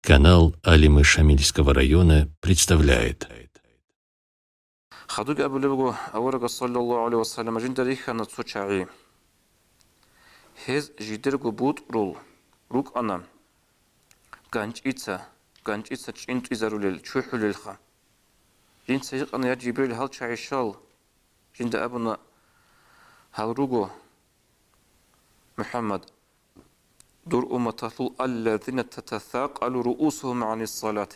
Канал Алимы Шамильского района представляет. خدوج أبو لبجو أورج صلى الله عليه وسلم جندري كان تصوتشعي هز جدر جبوت روك أنا كانش إتسا تشينت إزاروليل شوحو للخا جند سيق أنا يا جبريل هل شعي شال جند أبونا هل روجو محمد دور أمة الذين تتثاقل رؤوسهم عن الصلاة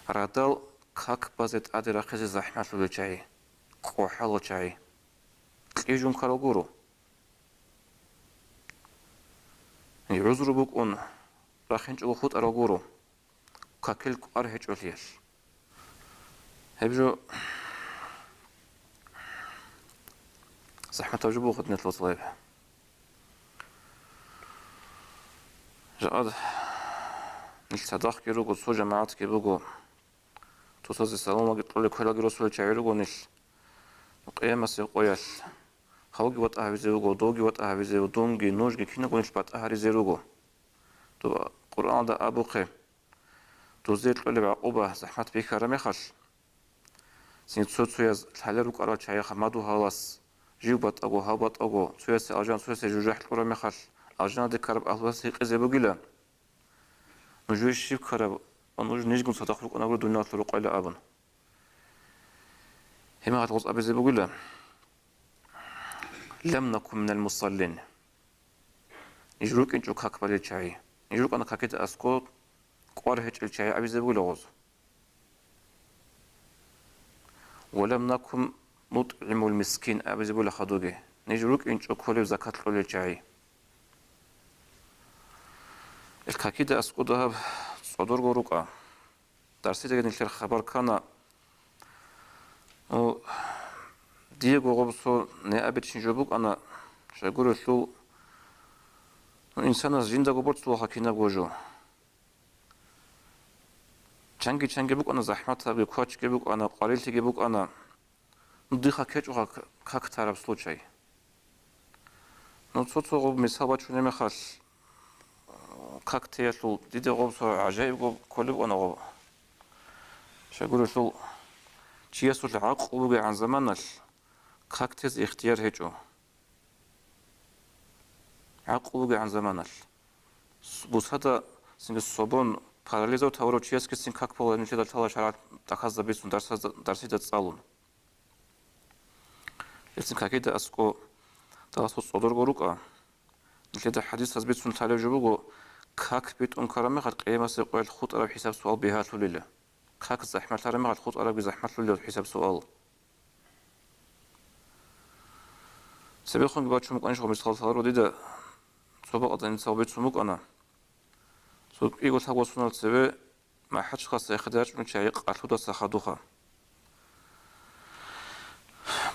رادال как базет адирахизи захматлу чай қохало чай қижун карогуру юзрубук он рахинчу хут арогуру какел архечолиер хебжу захмат жубу хут нетло слайб жад нилсадах киругу су жамаат кибугу توصل السلام وقت تقول لك هلا جرس ولا شعير وقنش قيامة سيقويش خوجي وات أهبزي وجو دوجي وات أهبزي ودونجي نوجي كنا قنش بات أهرزي وجو تو قرآن ده أبو خي توزيت تقول بعقوبة زحمت بيك رمي خش سين صوت سويز الحلال وقرا شيء خمدو هواس جيو بات أجو هابات أجو سويس أجان سويس جوجح القرآن مخش أجان ده كرب أهواس يقزي بقيله نجوي شيب كرب أنوج نيجون صدقلك أنا أقول دنيا طرق إلى أبن هما هتغوص أبي زي بقول لم نكن من المصلين يجروك إنجو كاك بالي شاي يجروك أنا كاكيت أسكوت قوار هيك الشاي أبي زي بقول غوز ولم نكن نطعم المسكين أبي زي بقول خدوجي نجروك إنجو كل زكاة لولي شاي الكاكيت أسكوت ذهب صدور غروقا درسي تجد نشر خبر كان أو ديجو غبصو نأبد شنجبوك أنا شغور شو إنسان زنده غبرت سو حكينا بوجو چنگی بوك أنا زحمت هبي كوچ بوك أنا قليل تجي بوك أنا ندي خكيج وخ كك طرف سلوچاي نصوصو غب مسابا چونه مخال كك تيشل ديدي غبصو عجائب غب كلب أنا غب شغور شو چيسو العق وبقى عن زمانش كاكتز اختيار هيجو عق وبقى عن زمانش بس هذا سنج الصبون парализо тавро ческисин как пола ничего тала шарат таказда бисун дарси дацалун эсин какида аско тасо содор горука ничего хадис азбисун тале жубуго как бит он караме хат қиямасы қойл хут араб хисаб суал бихатулилля как захматлараме хат хут араб захматлулилля хисаб суал себехон бачумук анш хомис халсалро дида соба адан сабит сумук ана إيجو ثقوا سنة سبب ما حدش خاص يخدعش من شيء قالوا ده سخدوها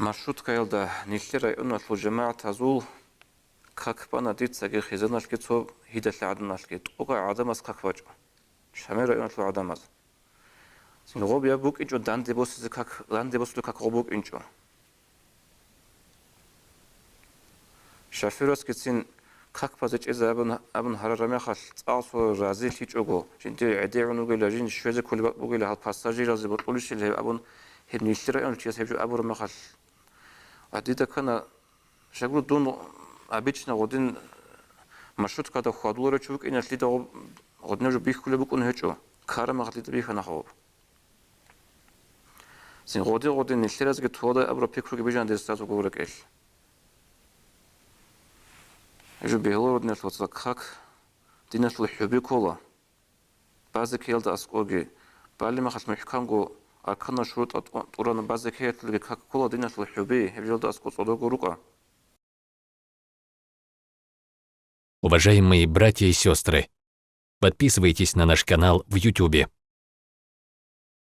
مرشوط كيل ده نشتري إنه في الجماعة تزول كأكبر نديت سجى خزانة الكتاب هيدا لعدنا الكتاب وقع عدم أس كأكبر شمير إنه في عدم أس سنغوب يبوك إنجو دان دبوس كأك دان دبوس لك كأكبوك إنجو شافيروس كتسين как позач из абн харараме хал цаасо разил хичого жинти адеунугела жин швезе колба бугела хал пассажираз бутулишил абн херништера он чес хебжу абур махал адида кана шагру дун обычно один маршрут когда ходулора чук инашли да одне же бих кулебук он хечо карама хали да бих на хоб син один ништераз ге тода абро пикруге бежан дестазу говорек эл جو بيهلو ندير وصلك خاك دينا شلو حبي كولا بعض كيلد أسقوجي بالي ما خش محكمجو أركان شروط أطورنا بعض كيلد اللي خاك كولا دينا شلو حبي هبجلد أسقو صدق روكا. Уважаемые братья и сестры, подписывайтесь на наш канал в YouTube.